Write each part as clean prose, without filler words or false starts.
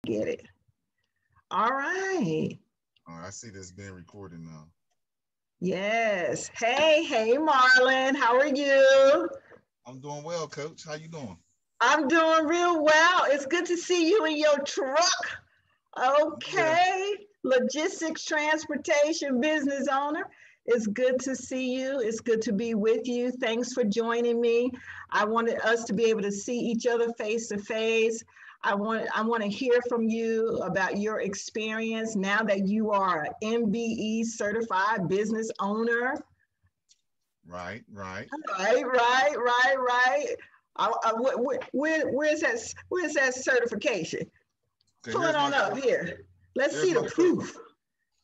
Get it. All right. I see this being recorded now. Yes. Hey, Marlin. How are you? I'm doing well, Coach. How you doing? I'm doing real well. It's good to see you in your truck. Yeah. Okay. Logistics, transportation, business owner. It's good to see you. It's good to be with you. Thanks for joining me. I wanted us to be able to see each other face to face. I want to hear from you about your experience now that you are an MBE certified business owner. Right. Right. Where's that certification? Okay. Pull it on up here. Let's Here's see the my proof.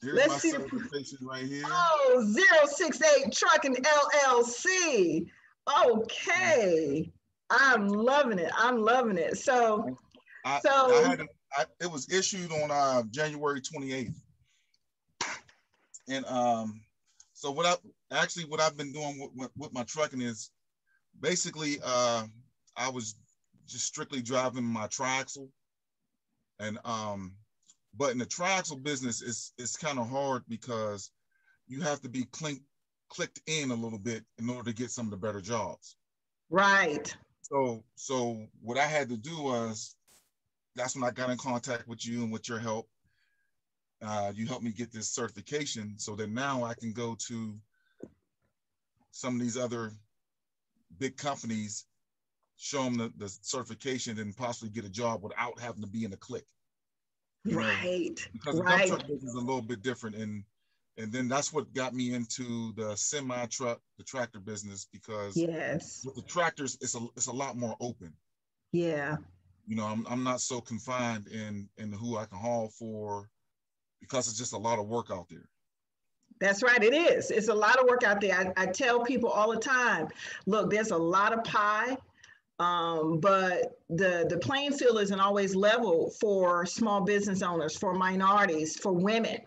here's Let's my see the proof. certification right here. Oh, 068 Trucking LLC. Mhm. Okay. I'm loving it. I'm loving it. I So had it was issued on January 28th, and so what I've been doing with my trucking is basically I was just strictly driving my triaxle, and but in the triaxle business it's kind of hard because you have to be clicked in a little bit in order to get some of the better jobs. right. So what I had to do was that's when I got in contact with you, and with your help, you helped me get this certification so that now I can go to some of these other big companies, show them the certification, and possibly get a job without having to be in a clique. You know, Right. because the dump Right. truck business is a little bit different, and then that's what got me into the semi truck, the tractor business, because Yes. with the tractors it's a lot more open. Yeah. You know, I'm not so confined in who I can haul for, because it's just a lot of work out there. That's right. It is. It's a lot of work out there. I tell people all the time, look, there's a lot of pie. But the playing field isn't always level for small business owners, for minorities, for women.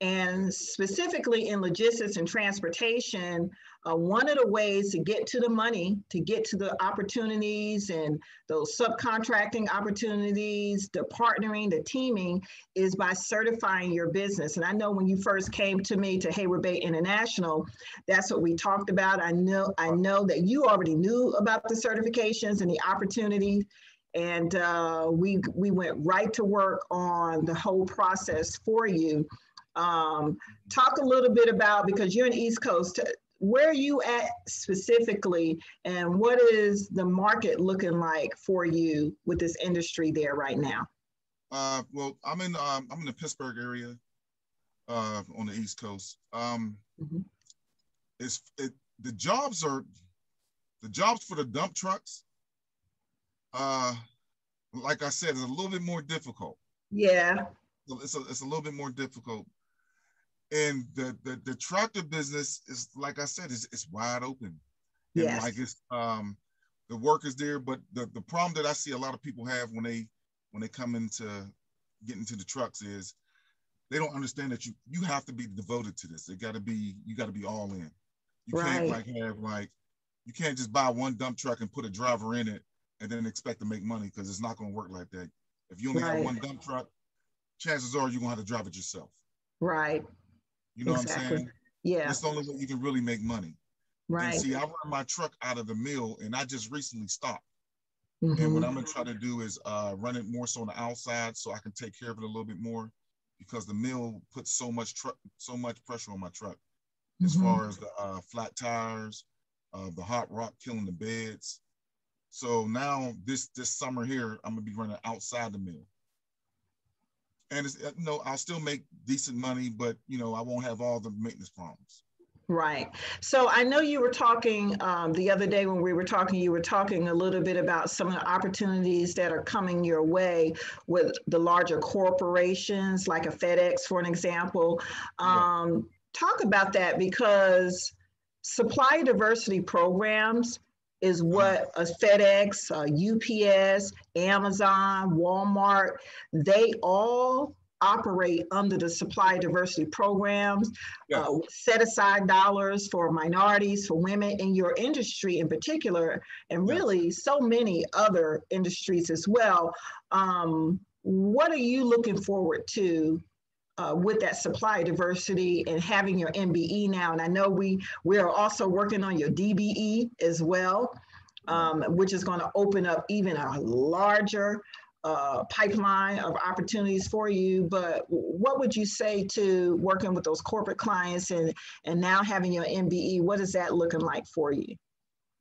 And specifically in logistics and transportation, one of the ways to get to the money, to get to the opportunities and those subcontracting opportunities, the partnering, the teaming, is by certifying your business. And I know when you first came to me to Hayward Bay International, that's what we talked about. I know that you already knew about the certifications and the opportunities. And we went right to work on the whole process for you. Talk a little bit about, because you're in East Coast, where are you at specifically, and what is the market looking like for you with this industry there right now? Well, I'm in the Pittsburgh area, on the East Coast. Mhm. It's it the jobs are the jobs for the dump trucks. Uh, like I said, it's a little bit more difficult. Yeah, So it's a little bit more difficult, and the tractor business is, like I said, it's wide open, and like yes, it's the work is there, but the problem that I see a lot of people have when they come into get into the trucks is they don't understand that you have to be devoted to this. You got to be all in. You can't right, like have like you can't just buy one dump truck and put a driver in it and then expect to make money, because it's not going to work like that. If you only have right, one dump truck, chances are you're going to have to drive it yourself. right, You know what I'm exactly. saying? Yeah, It's the only way you can really make money. And right. see, I run my truck out of the mill, and I just recently stopped. And what Hmm. I'm gonna try to do is run it more so on the outside, so I can take care of it a little bit more, because the mill puts so much pressure on my truck, as Hmm. far as the flat tires, the hot rock killing the beds. So now this summer here, I'm gonna be running outside the mill, and it's, I'll still make decent money, but I won't have all the maintenance problems. Right. So I know you were talking the other day when we were talking, you were talking a little bit about some of the opportunities that are coming your way with the larger corporations, like a FedEx, for an example. Yeah. Talk about that, because supply diversity programs is Uh, what a FedEx, UPS, Amazon, Walmart, they all operate under the supply diversity programs, yes. set aside dollars for minorities, for women in your industry in particular, and Yes. really so many other industries as well. what are you looking forward to with that supply diversity and having your MBE now? And I know we are also working on your DBE as well, which is going to open up even a larger pipeline of opportunities for you. But what would you say to working with those corporate clients and now having your MBE? What is that looking like for you?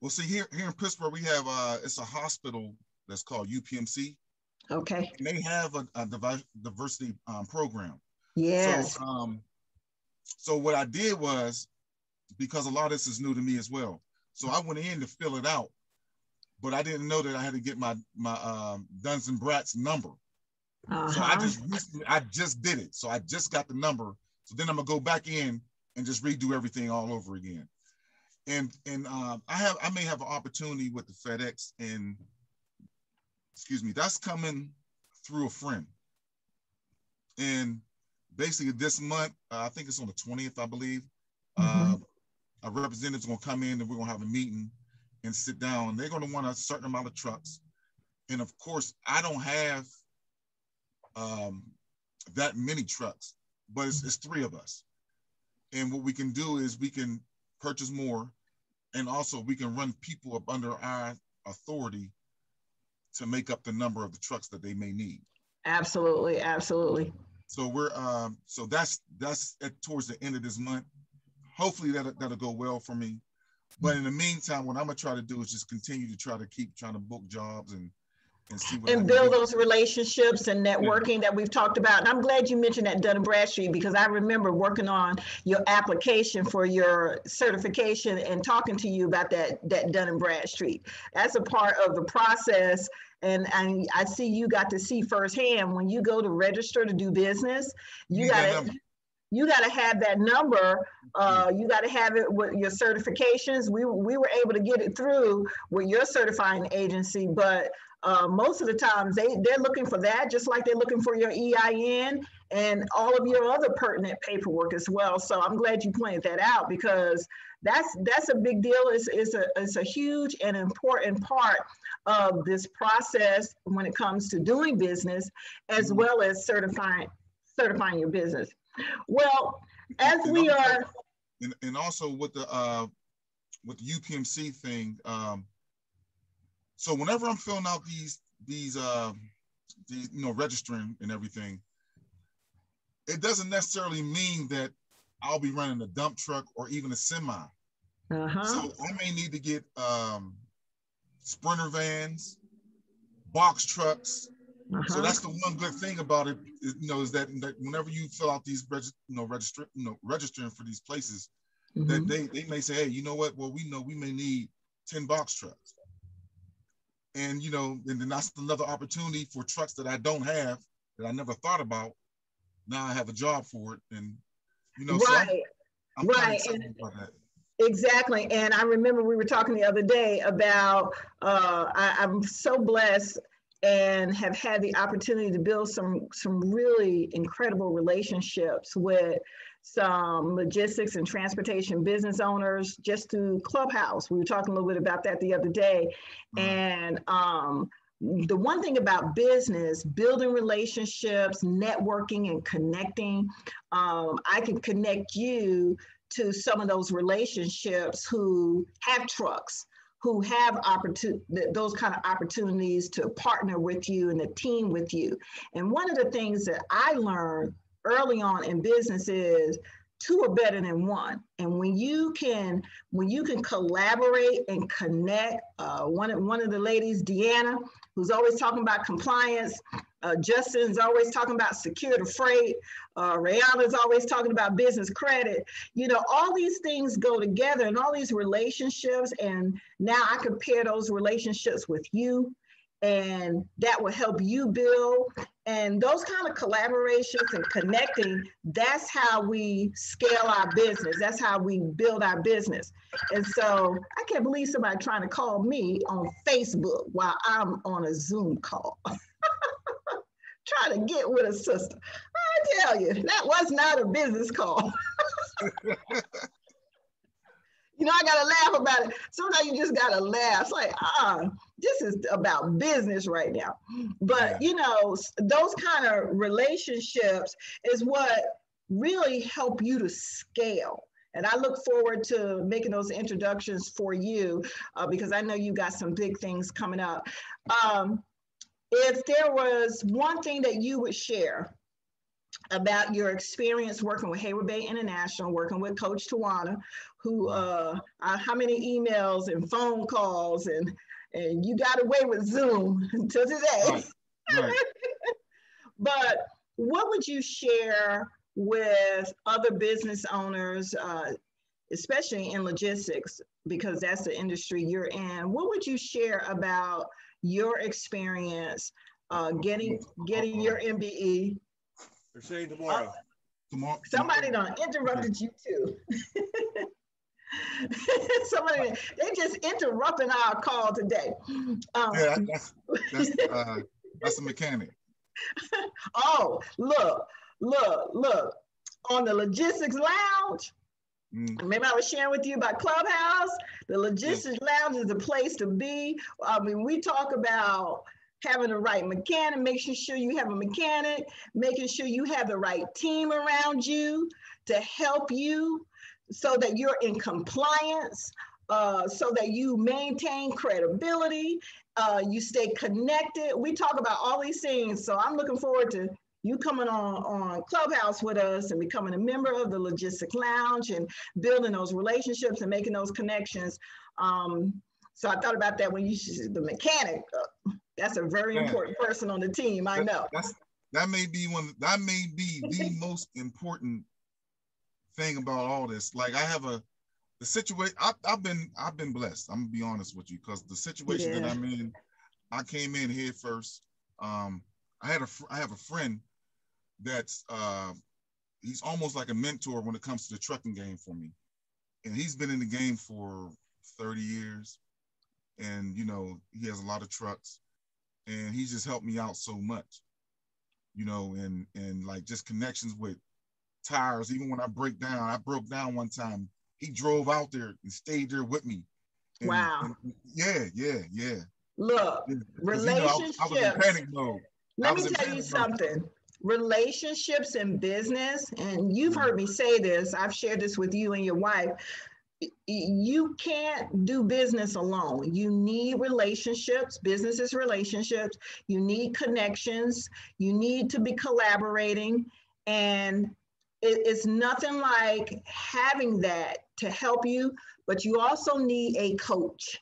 Well, see, here in Pittsburgh, we have it's a hospital that's called UPMC. Okay. And they have a diversity program. Yes. So what I did was, because a lot of this is new to me as well, so I went in to fill it out, but I didn't know that I had to get my Duns and Bradstreet's number. So I just did it. So I just got the number. So then I'm gonna go back in and just redo everything all over again. And I may have an opportunity with the FedEx, and that's coming through a friend. And basically this month, I think it's on the 20th, I believe, a representative's gonna come in and we're gonna have a meeting and sit down. They're gonna want a certain amount of trucks. And of course, I don't have that many trucks, but it's 3 of us. And what we can do is we can purchase more, and also we can run people up under our authority to make up the number of the trucks that they may need. Absolutely, absolutely. So we're so that's towards the end of this month. Hopefully that'll go well for me. But in the meantime, what I'm gonna try to do is just continue to try to book jobs and see what and build those relationships and networking that we've talked about. And I'm glad you mentioned that Dun & Bradstreet, because I remember working on your application for your certification and talking to you about that Dun & Bradstreet. That's a part of the process. And I see you got to see firsthand when you go to register to do business, you got to have that number. You got to have it with your certifications. We were able to get it through with your certifying agency, but most of the times they're looking for that, just like they're looking for your EIN and all of your other pertinent paperwork as well. So I'm glad you pointed that out, because that's a big deal. It's a huge and important part of this process when it comes to doing business, as well as certifying your business. Well, as we are, and also with the UPMC thing, so whenever I'm filling out these registering and everything, it doesn't necessarily mean that I'll be running a dump truck or even a semi. So I may need to get Sprinter vans, box trucks. So that's the one good thing about it, is that whenever you fill out these registering for these places, that they may say, hey, you know what? Well, we may need 10 box trucks. And and then that's another opportunity for trucks that I don't have, that I never thought about. Now I have a job for it, and right, so I'm kind of excited about that. Exactly. And I remember we were talking the other day about I'm so blessed and have had the opportunity to build some really incredible relationships with some logistics and transportation business owners just through Clubhouse. We were talking a little bit about that the other day. And the one thing about business, building relationships, networking and connecting, I can connect you to some of those relationships who have trucks, who have those kind of opportunities to partner with you and a team with you. And one of the things that I learned early on in business is 2 are better than 1. And when you can collaborate and connect, one of the ladies, Deanna, who's always talking about compliance, Justin's always talking about secure the freight, Rihanna's always talking about business credit. All these things go together, and all these relationships, and now I compare those relationships with you, and that will help you build. And those kind of collaborations and connecting, that's how we scale our business. That's how we build our business. And so I can't believe somebody trying to call me on Facebook while I'm on a Zoom call. Trying to get with a sister. I tell you, that was not a business call. I gotta laugh about it. Sometimes you just gotta laugh. It's like, this is about business right now. But those kind of relationships is what really help you to scale. And I look forward to making those introductions for you because I know you got some big things coming up. If there was one thing that you would share about your experience working with Hayward Bay International, working with Coach Tawanna, who, how many emails and phone calls and you got away with Zoom until today. Right. But what would you share with other business owners, especially in logistics, because that's the industry you're in? What would you share about your experience getting your MBE? They're saying tomorrow. Somebody done interrupted you too. Somebody, they just interrupting our call today. That's a mechanic. Oh, look. On the Logistics Lounge, remember I was sharing with you about Clubhouse? The Logistics Lounge is the place to be. I mean, we talk about having the right mechanic, making sure you have a mechanic, making sure you have the right team around you to help you so that you're in compliance, so that you maintain credibility, you stay connected. We talk about all these things. So I'm looking forward to you coming on Clubhouse with us and becoming a member of the Logistics Lounge and building those relationships and making those connections. So I thought about that when you said the mechanic. That's a very important person on the team. I know. That may be the most important thing about all this. Like I have the situation. I've been blessed. I'm gonna be honest with you because the situation that I'm in, I came in head first. I have a friend that's he's almost like a mentor when it comes to the trucking game for me, and he's been in the game for 30 years, and he has a lot of trucks, and he's just helped me out so much, and like just connections with tires. Even when I broke down one time, he drove out there and stayed there with me. And, wow. Yeah. Look, relationships. I was in panic mode. Let me tell you something. Relationships in business, and you've heard me say this, I've shared this with you and your wife. You can't do business alone. You need relationships. Business is relationships. You need connections. You need to be collaborating. And it's nothing like having that to help you, but you also need a coach.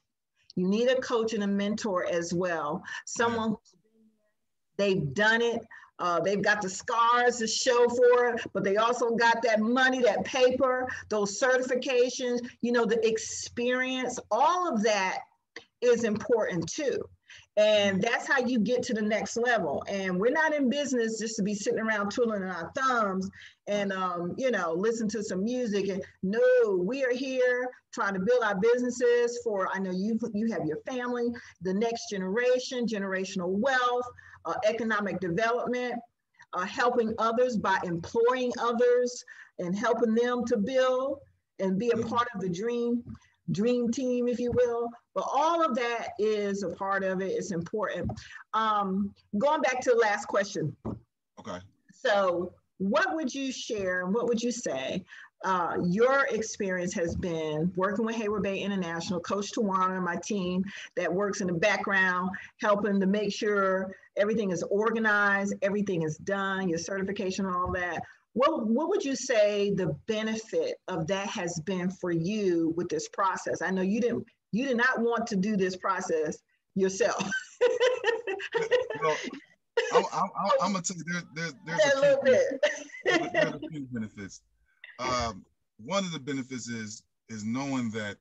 You need a coach and a mentor as well. Someone, they've done it. They've got the scars to show for it, but they also got that money, that paper, those certifications, the experience. All of that is important too. And that's how you get to the next level. And we're not in business just to be sitting around twiddling our thumbs and, listen to some music. And no, we are here trying to build our businesses for, I know you have your family, the next generation, generational wealth, economic development, helping others by employing others and helping them to build and be a part of the dream team, if you will. But all of that is a part of it. It's important. Going back to the last question. Okay. So what would you share and what would you say your experience has been working with Hayward Bay International, Coach Tawanna and my team that works in the background, helping to make sure everything is organized, everything is done, your certification and all that. What would you say the benefit of that has been for you with this process? I know you did not want to do this process yourself. I'm gonna tell you there's a few benefits. One of the benefits is knowing that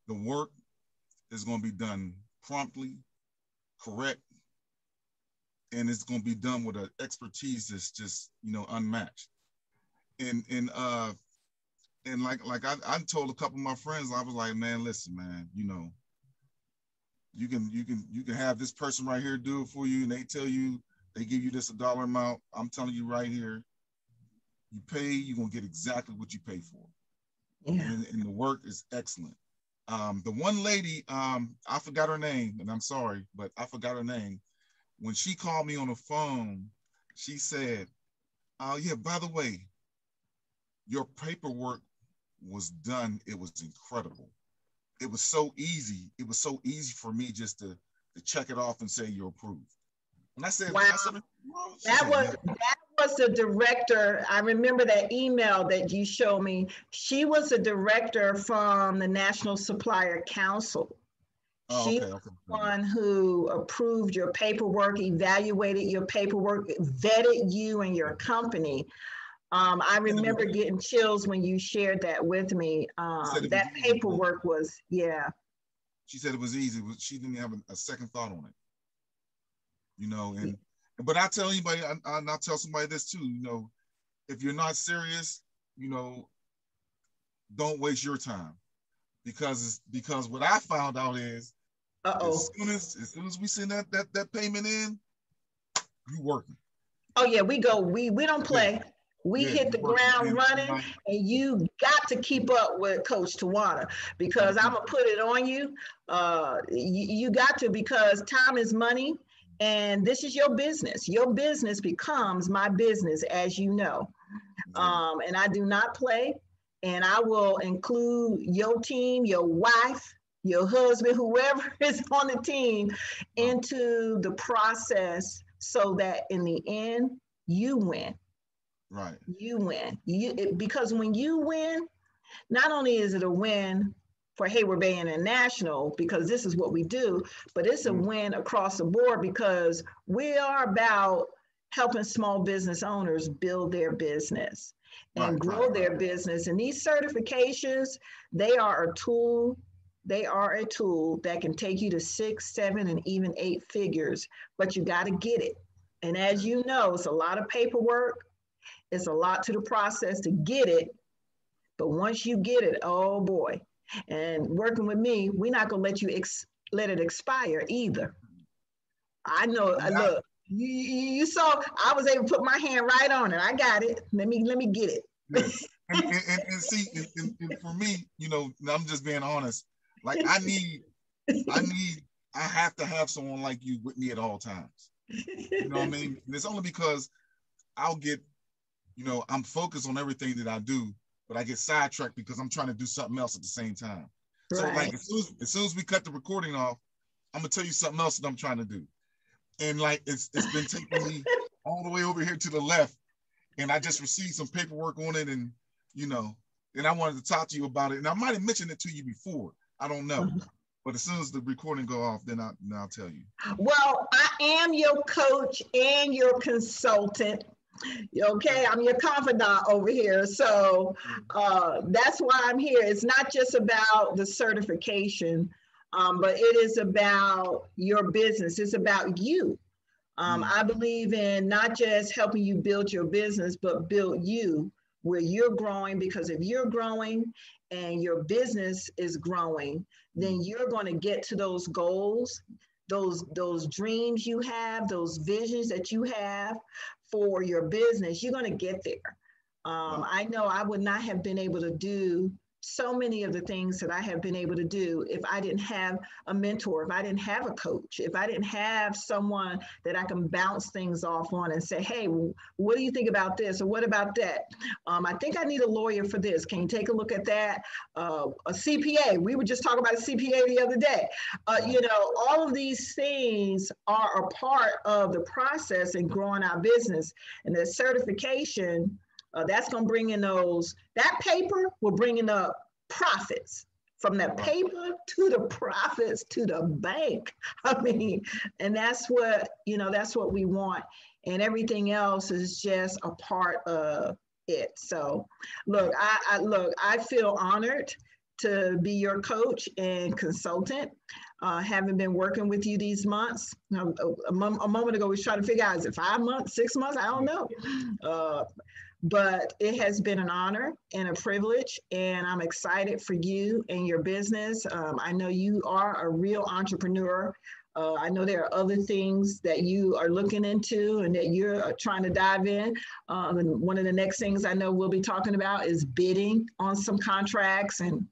the work is going to be done promptly, correct, and it's going to be done with an expertise that's just unmatched. And like I told a couple of my friends, I was like, man, listen, man, you can have this person right here do it for you, and they give you this $1 amount. I'm telling you right here, you pay, you're gonna get exactly what you pay for. Yeah. and the work is excellent. The one lady, I forgot her name, and I'm sorry, but I forgot her name. When she called me on the phone, she said, "Oh yeah, by the way, your paperwork was done. It was incredible. It was so easy. It was so easy for me just to check it off and say you're approved." And I said, Wow. well, That was the director. I remember that email that you showed me. She was the director from the National Supplier Council. Oh, She okay. was the one who approved your paperwork, evaluated your paperwork, vetted you and your company. I remember getting chills when you shared that with me. That paperwork was, yeah. She said it was easy. She didn't have a second thought on it. You know, but I tell anybody, I'll tell somebody this too, you know, if you're not serious, you know, don't waste your time. Because what I found out is as soon as we send that payment in, you working. Oh yeah, we don't play. We hit the ground running, and you got to keep up with Coach Tawanna, because I'm gonna put it on you. You got to, because time is money, and this is your business. Your business becomes my business, as you know. And I do not play, and I will include your team, your wife, your husband, whoever is on the team, into the process, so that in the end you win. Right. You win. Because when you win, not only is it a win for Hayward Bay International, because this is what we do, but it's a win across the board, because we are about helping small business owners build their business and grow their business. And these certifications, they are a tool. They are a tool that can take you to 6, 7, and even 8 figures, but you got to get it. And as you know, it's a lot of paperwork. It's a lot to the process to get it. But once you get it, oh boy. And working with me, we're not going to let you let it expire either. I know. Look, you saw I was able to put my hand right on it. I got it. Let me get it. Yes. And see, and for me, you know, I'm just being honest. Like I have to have someone like you with me at all times. You know what I mean? And it's only because I'll get, you know, I'm focused on everything that I do, but I get sidetracked because I'm trying to do something else at the same time. Right. So like as soon as we cut the recording off, I'm gonna tell you something else that I'm trying to do. And like it's been taking me all the way over here to the left, and I just received some paperwork on it, and you know, and I wanted to talk to you about it. And I might have mentioned it to you before. I don't know. But as soon as the recording go off, then I'll tell you. Well, I am your coach and your consultant. Okay, I'm your confidant over here. So that's why I'm here. It's not just about the certification, but it is about your business. It's about you. I believe in not just helping you build your business, but build you where you're growing, because if you're growing and your business is growing, then you're going to get to those goals, those dreams you have, those visions that you have for your business. You're going to get there. I know I would not have been able to do so many of the things that I have been able to do if I didn't have a mentor, if I didn't have a coach, if I didn't have someone that I can bounce things off on and say, hey, what do you think about this? Or what about that? I think I need a lawyer for this. Can you take a look at that? A CPA. We were just talking about a CPA the other day. You know, all of these things are a part of the process in growing our business. And the certification, that's going to bring in that paper will bring in the profits, from that paper to the profits to the bank. I mean, and that's what we want. And everything else is just a part of it. So look, I feel honored to be your coach and consultant. Having been working with you these months. A moment ago, we was trying to figure out, is it 5 months, 6 months? I don't know. But it has been an honor and a privilege, and I'm excited for you and your business. I know you are a real entrepreneur. I know there are other things that you are looking into and that you're trying to dive in. And one of the next things I know we'll be talking about is bidding on some contracts and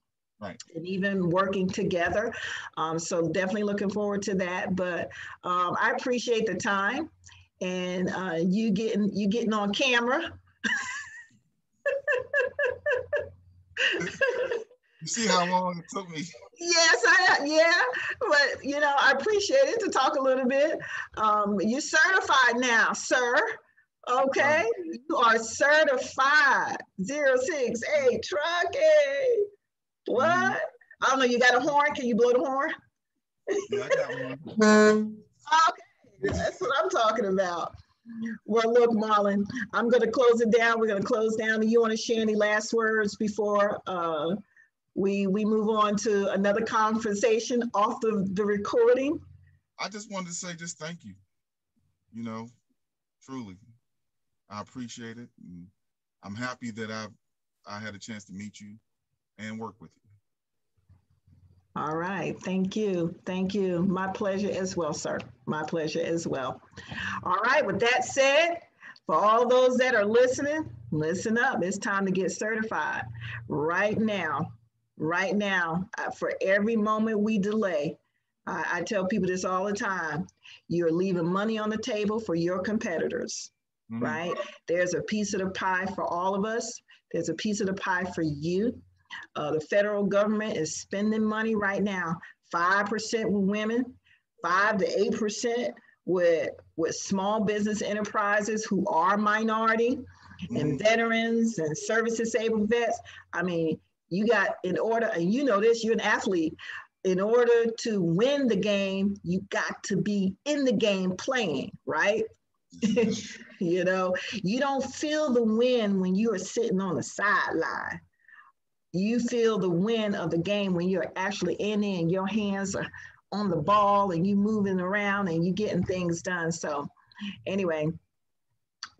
even working together. So definitely looking forward to that. But I appreciate the time and you getting on camera. You see how long it took me? Yes, but I appreciate it to talk a little bit. You're certified now, sir. Okay, you are certified 068 trucking. What? I don't know. You got a horn? Can you blow the horn? Yeah, I got one. Okay, that's what I'm talking about. Well, look, Marlin, I'm going to close it down. We're going to close down. Do you want to share any last words before we move on to another conversation off the recording? I just wanted to say just thank you. Truly, I appreciate it. And I'm happy that I had a chance to meet you and work with you. All right. Thank you. Thank you. My pleasure as well, sir. My pleasure as well. All right. With that said, for all those that are listening, listen up. It's time to get certified right now. Right now, for every moment we delay, I tell people this all the time, you're leaving money on the table for your competitors, right? There's a piece of the pie for all of us. There's a piece of the pie for you. The federal government is spending money right now, 5% with women, 5 to 8% with small business enterprises who are minority and veterans and service disabled vets. I mean, you got, in order, and you know this, you're an athlete, in order to win the game, you got to be in the game playing, right? You don't feel the win when you are sitting on the sideline. You feel the win of the game when you're actually in it and your hands are on the ball and you moving around and you getting things done. So anyway,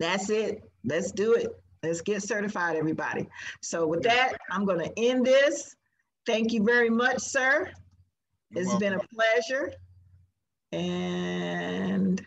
that's it. Let's do it. Let's get certified, everybody. So with that, I'm going to end this. Thank you very much, sir. It's been a pleasure. And